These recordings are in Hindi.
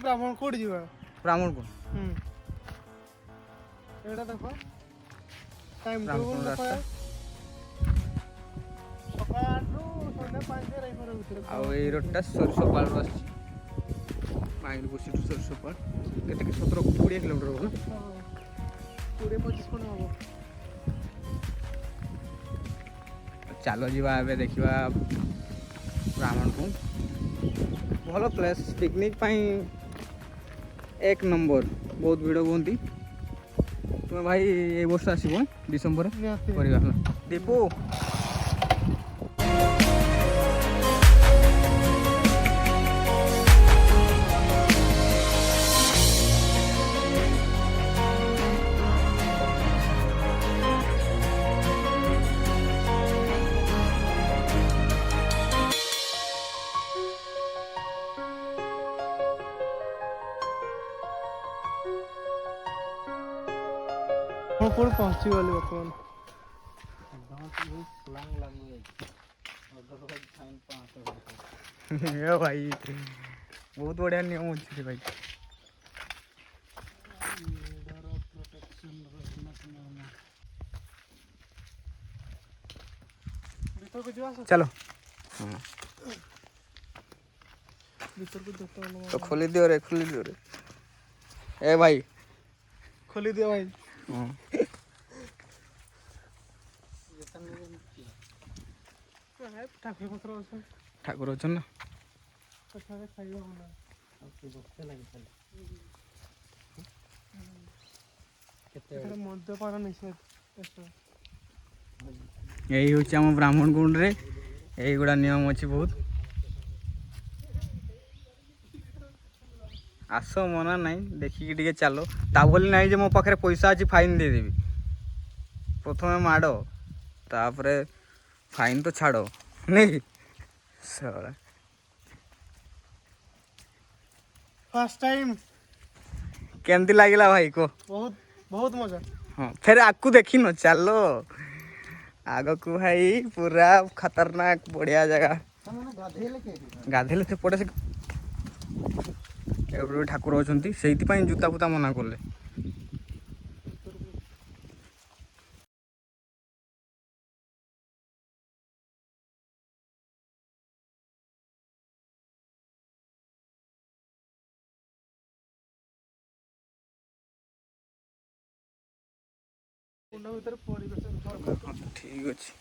ब्राह्मणकुंड जीवा ब्राह्मणकुंड एटा देखो टाइम ब्राह्मणकुंड टेबल रास्ता सकाळ 8 ରୁ ସନ୍ଧ୍ୟା 5 ରେ ରହିବାର ଭିତରେ ଆଉ ଏଇ ରୋଡଟା ସରିଷପାଳରୁ ଆସିଛି ମାଇଲବୋସି ଟୁ ସରିଷପାଳ କେତେ 17-20 କିଲୋମିଟର ହବ ନା 20-25 ଖଣ୍ଡ ହବ। ଚାଲ ଯିବା ଏବେ ଦେଖିବା ବ୍ରାହ୍ମଣକୁଣ୍ଡ ଭଲ ପ୍ଲେସ୍ ପିକନିକ୍ ପାଇଁ 1 ନମ୍ବର ବହୁତ ଭିଡ଼ ହୁଅନ୍ତି ତୁମେ ଭାଇ ଏଇ ବର୍ଷ ଆସିବ ଡିସେମ୍ବରରେ କରିବା ହେଲା ଦୀପୁ କୋଉଠି ପହଞ୍ଚି ଗଲି ବର୍ତ୍ତମାନ ଭାଇ ବହୁତ ବଢ଼ିଆ ନିୟମ ଅଛି ଭାଇ चलो तो खोली दियो रे ए भाई खोली दियो भाई ठाकुर अछन ना मद्यपान निषेध यही हूँ आम ब्राह्मणकुंड रे यही गुड़ा नियम अच्छी बहुत आस मना नहीं देखिकी टे चलो ता बोली नहीं मो पाखे पैसा अच्छी फाइन देदेवी प्रथम माड़ तापर फाइन तो छाड़ नहीं फर्स्ट टाइम केमती लगिला भाई को बहुत बहुत मजा हाँ फिर आपको देखी न चलो आग को भाई पूरा खतरनाक बढ़िया जगह गाधेले से पड़े से ठाकुर अच्छा से जूता फूता मना कले ठीक अच्छे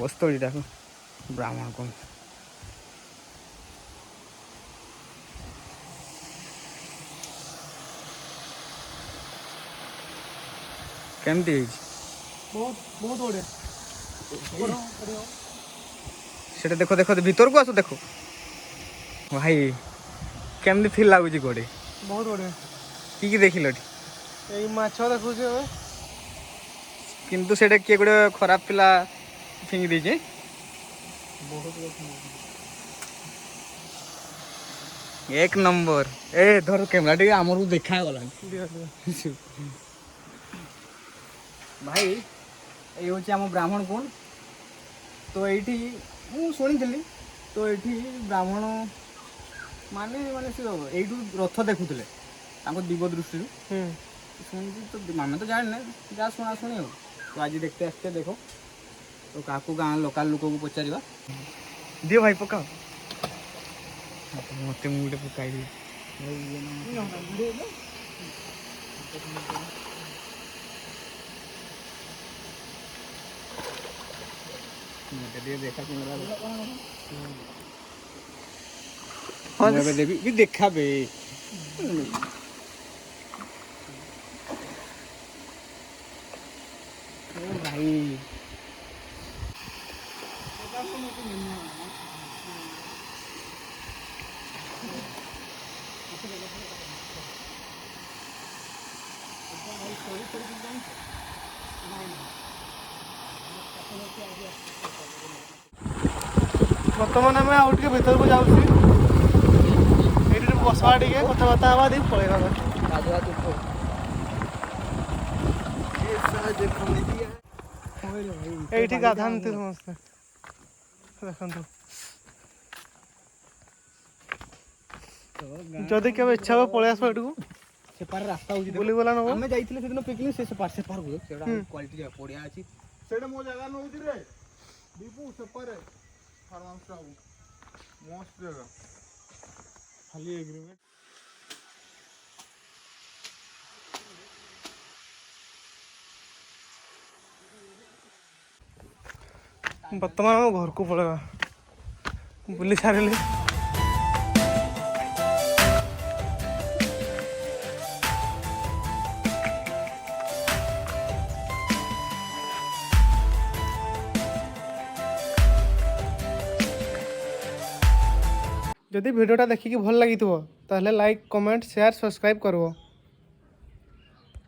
बस्तड़ी ब्राह्मणकुंड केमती बहुत बहुत बढ़िया से देखो देखो भीतर को आस देखो भाई केमती फील लगुच गोटे बहुत बढ़िया कि देख लो माछ देखु किंतु से किए गोटे खराब पिला फिंगी दीजिए बहुत एक नंबर ए धर कैमरा टे आमर देखा गला भाई ये हूँ आम ब्राह्मणकुंड तो ये शुणी तो ये ब्राह्मण माने माने सी यू रथ देखुले दिव दृष्टि शुणी तो आम तो जाने जहाँ शुणा शुणी हो तो आज देखते आसते देखो तो क्या गाँव लोकाल लोक को पचार दियो भाई पकाओ मत मुझे पकाई देखा भी देखा बे भाई बर्तमान आम आउ टे भर को जाऊँ बसवा टे कथबार्ता हवा दी पलैया এইଠି ଗାଧାନ୍ତି ସମସ୍ତେ ଦେଖନ୍ତୁ। ଯଦି କେବେ ଇଚ୍ଛା ହବ ପଳେଇ ଆସ ଏଠିକୁ ସେପାର ରାସ୍ତା ହଉଛି ବୁଲି ଗଲା ନବ। ଆମେ ଯାଇଥିଲେ ସେଦିନ ପିକନିକ ସେପାର ହୁଏ ସେଟା କ୍ୱାଲିଟି ଜାଗା ପଡିଆ ଅଛି। ସେଇଟା ମୋ ଜାଗା ନଉଛି ରେ ଦୀପୁ ସେପାରେ ଫାର୍ମ ହାଉସ୍ ଆଉ ମସ୍ତ ଜାଗା ଖାଲି ଏଗ୍ରିମେଣ୍ଟ। ବର୍ତ୍ତମାନ ଆମ ଘରକୁ ପଳେଇବା ବୁଲି ସାରିଲି। ଯଦି ଭିଡ଼ିଓଟା ଦେଖିକି ଭଲ ଲାଗିଥିବ ତାହେଲେ ଲାଇକ୍ କମେଣ୍ଟ ସେୟାର ସବସ୍କ୍ରାଇବ୍ କରିବ।